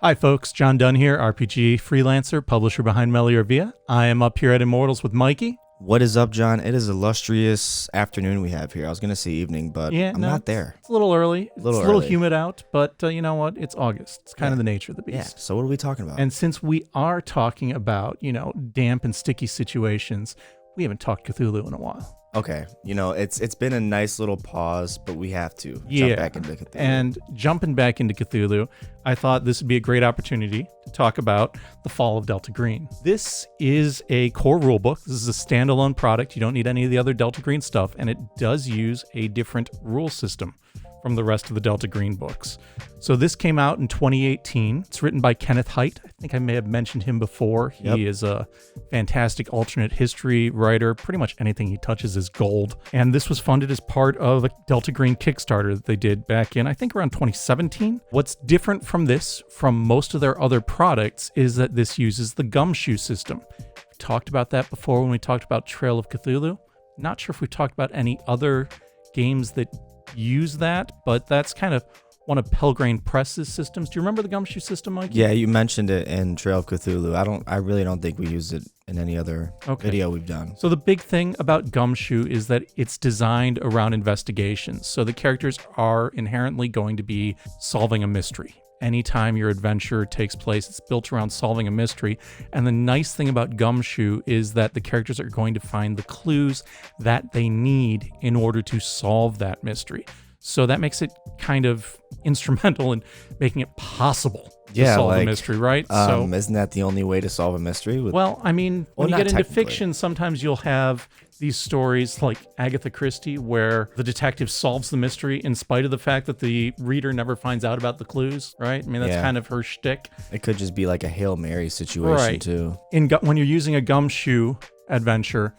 Hi folks, John Dunn here, RPG freelancer, publisher behind Melior Via. I am up here at Immortals with Mikey. What is up, John? It is illustrious afternoon we have here. I was going to say evening, but I'm not there. It's a little early. It's a little humid out, but you know what? It's August. It's kind of the nature of the beast. Yeah, so what are we talking about? And since we are talking about, damp and sticky situations, we haven't talked Cthulhu in a while. Okay, it's been a nice little pause, but we have to jump back into Cthulhu. And jumping back into Cthulhu, I thought this would be a great opportunity to talk about the Fall of Delta Green. This is a core rulebook. This is a standalone product. You don't need any of the other Delta Green stuff, and it does use a different rule system from the rest of the Delta Green books. So this came out in 2018. It's written by Kenneth Hite. I think I may have mentioned him before. He is a fantastic alternate history writer. Pretty much anything he touches is gold. And this was funded as part of a Delta Green Kickstarter that they did back in, I think, around 2017. What's different from this, from most of their other products, is that this uses the gumshoe system. We talked about that before when we talked about Trail of Cthulhu. Not sure if we talked about any other games that use that, but that's kind of one of Pelgrane Press's systems. Do you remember the gumshoe system, Mike? Yeah, you mentioned it in Trail of Cthulhu. I really don't think we used it in any other video we've done. So the big thing about gumshoe is that it's designed around investigations. So the characters are inherently going to be solving a mystery. Anytime your adventure takes place, it's built around solving a mystery. And the nice thing about Gumshoe is that the characters are going to find the clues that they need in order to solve that mystery. So that makes it kind of instrumental in making it possible to solve a mystery, right? So isn't that the only way to solve a mystery? When you get into fiction, sometimes you'll have these stories like Agatha Christie where the detective solves the mystery in spite of the fact that the reader never finds out about the clues, right? I mean, that's kind of her shtick. It could just be like a Hail Mary situation, too. When you're using a gumshoe adventure,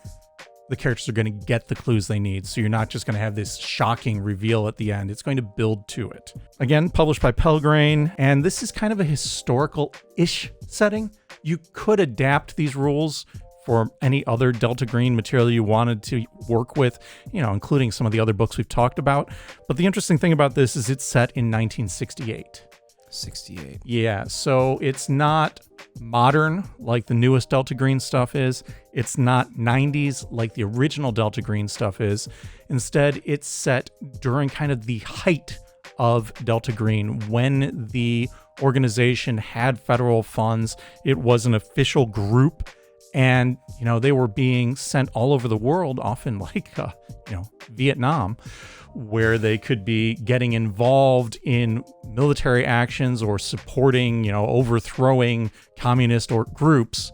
the characters are going to get the clues they need. So you're not just going to have this shocking reveal at the end. It's going to build to it. Again, published by Pelgrane, and this is kind of a historical-ish setting. You could adapt these rules for any other Delta Green material you wanted to work with, including some of the other books we've talked about. But the interesting thing about this is it's set in 1968. 68. Yeah, so it's not modern like the newest Delta Green stuff is. It's not 90s like the original Delta Green stuff is. Instead, it's set during kind of the height of Delta Green when the organization had federal funds. It was an official group. And, they were being sent all over the world, often like, Vietnam, where they could be getting involved in military actions or supporting, overthrowing communist or groups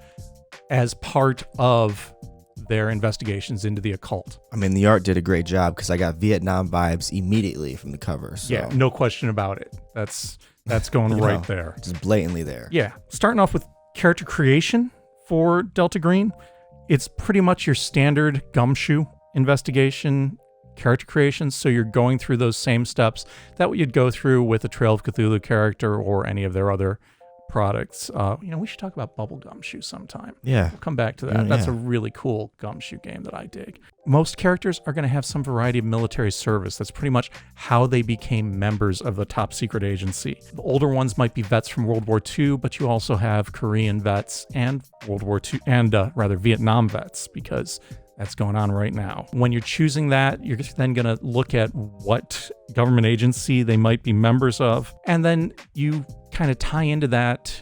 as part of their investigations into the occult. I mean, the art did a great job because I got Vietnam vibes immediately from the cover. So. Yeah, no question about it. That's going right there. Just blatantly there. Yeah. Starting off with character creation. For Delta Green, it's pretty much your standard gumshoe investigation character creation. So you're going through those same steps that you'd go through with a Trail of Cthulhu character or any of their other products. We should talk about Bubble Gumshoe sometime. Yeah. We'll come back to that. That's a really cool gumshoe game that I dig. Most characters are going to have some variety of military service. That's pretty much how they became members of the top secret agency. The older ones might be vets from World War II, but you also have Korean vets and Vietnam vets, because that's going on right now. When you're choosing that, you're then going to look at what government agency they might be members of, and then you kind of tie into that,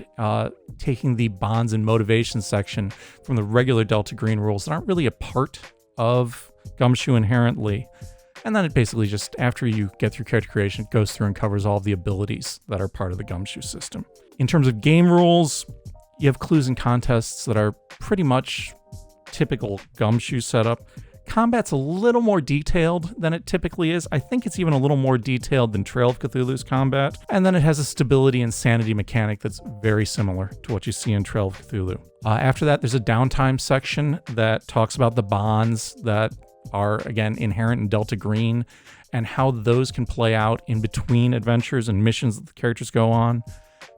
taking the bonds and motivation section from the regular Delta Green rules that aren't really a part of Gumshoe inherently. And then it basically just, after you get through character creation, it goes through and covers all the abilities that are part of the Gumshoe system. In terms of game rules, you have clues and contests that are pretty much typical Gumshoe setup. Combat's a little more detailed than it typically is. I think it's even a little more detailed than Trail of Cthulhu's combat. And then it has a stability and sanity mechanic that's very similar to what you see in Trail of Cthulhu. After that, there's a downtime section that talks about the bonds that are, again, inherent in Delta Green and how those can play out in between adventures and missions that the characters go on.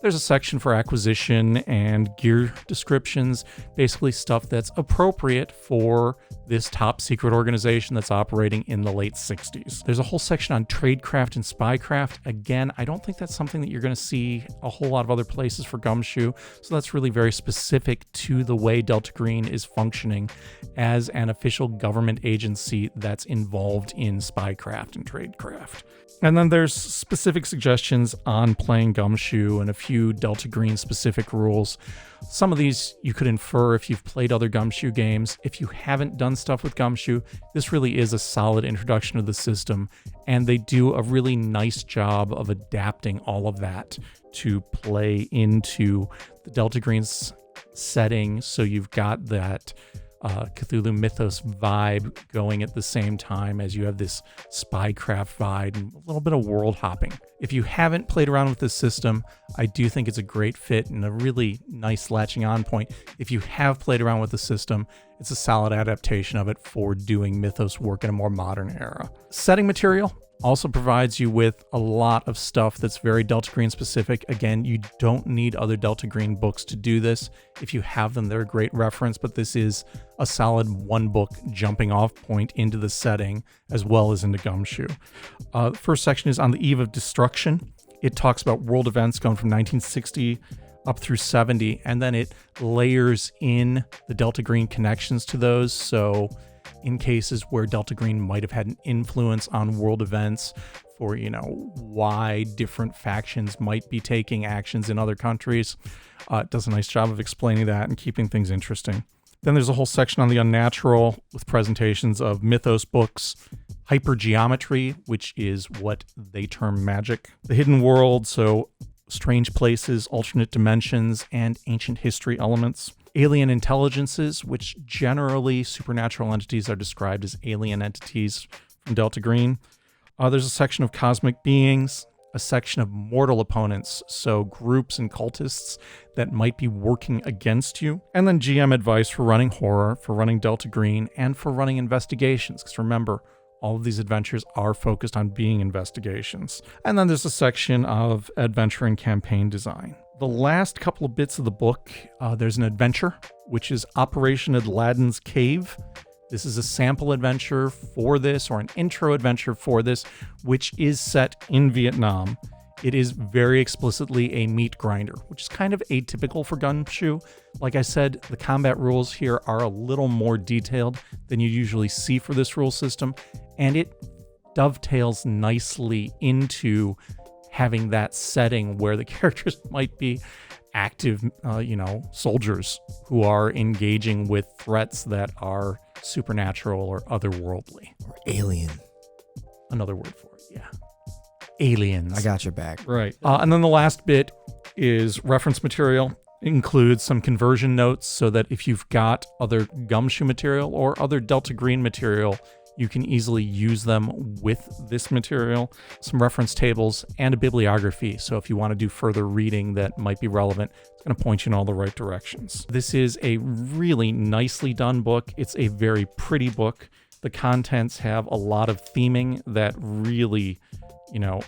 There's a section for acquisition and gear descriptions, basically stuff that's appropriate for this top secret organization that's operating in the late 60s. There's a whole section on tradecraft and spycraft. Again, I don't think that's something that you're going to see a whole lot of other places for Gumshoe, so that's really very specific to the way Delta Green is functioning as an official government agency that's involved in spycraft and tradecraft. And then there's specific suggestions on playing Gumshoe and a few Delta Green specific rules. Some of these you could infer if you've played other Gumshoe games. If you haven't done stuff with Gumshoe, this really is a solid introduction to the system, and they do a really nice job of adapting all of that to play into the Delta Green's setting, so you've got that Cthulhu Mythos vibe going at the same time as you have this spycraft vibe and a little bit of world hopping. If you haven't played around with this system, I do think it's a great fit and a really nice latching on point. If you have played around with the system, it's a solid adaptation of it for doing Mythos work in a more modern era. Setting material also provides you with a lot of stuff that's very Delta Green specific. Again, you don't need other Delta Green books to do this. If you have them, they're a great reference, but this is a solid one book jumping off point into the setting as well as into Gumshoe. The first section is on the Eve of Destruction. It talks about world events going from 1960 up through 70, and then it layers in the Delta Green connections to those. So in cases where Delta Green might have had an influence on world events for, why different factions might be taking actions in other countries. It does a nice job of explaining that and keeping things interesting. Then there's a whole section on the unnatural with presentations of Mythos books, hypergeometry, which is what they term magic, the hidden world, so strange places, alternate dimensions, and ancient history elements. Alien intelligences, which generally supernatural entities are described as alien entities from Delta Green. There's a section of cosmic beings, a section of mortal opponents, so groups and cultists that might be working against you, and then GM advice for running horror, for running Delta Green, and for running investigations, because remember, all of these adventures are focused on being investigations. And then there's a section of adventure and campaign design. The last couple of bits of the book, there's an adventure, which is Operation Aladdin's Cave. This is a sample adventure for this, or an intro adventure for this, which is set in Vietnam. It is very explicitly a meat grinder, which is kind of atypical for Gumshoe. Like I said, the combat rules here are a little more detailed than you usually see for this rule system, and it dovetails nicely into having that setting where the characters might be active, soldiers who are engaging with threats that are supernatural or otherworldly. Or alien. Another word for it, yeah. Aliens. I got your back. Right. And then the last bit is reference material. It includes some conversion notes so that if you've got other Gumshoe material or other Delta Green material, you can easily use them with this material, some reference tables, and a bibliography. So if you want to do further reading that might be relevant, it's going to point you in all the right directions. This is a really nicely done book. It's a very pretty book. The contents have a lot of theming that really,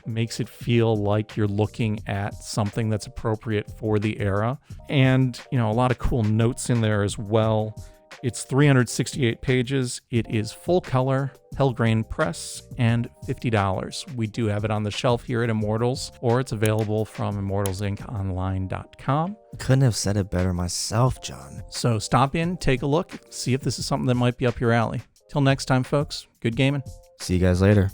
makes it feel like you're looking at something that's appropriate for the era. And, a lot of cool notes in there as well. It's 368 pages. It is full color, Pelgrane Press, and $50. We do have it on the shelf here at Immortals, or it's available from immortalsinconline.com. Couldn't have said it better myself, John. So stop in, take a look, see if this is something that might be up your alley. Till next time, folks, good gaming. See you guys later.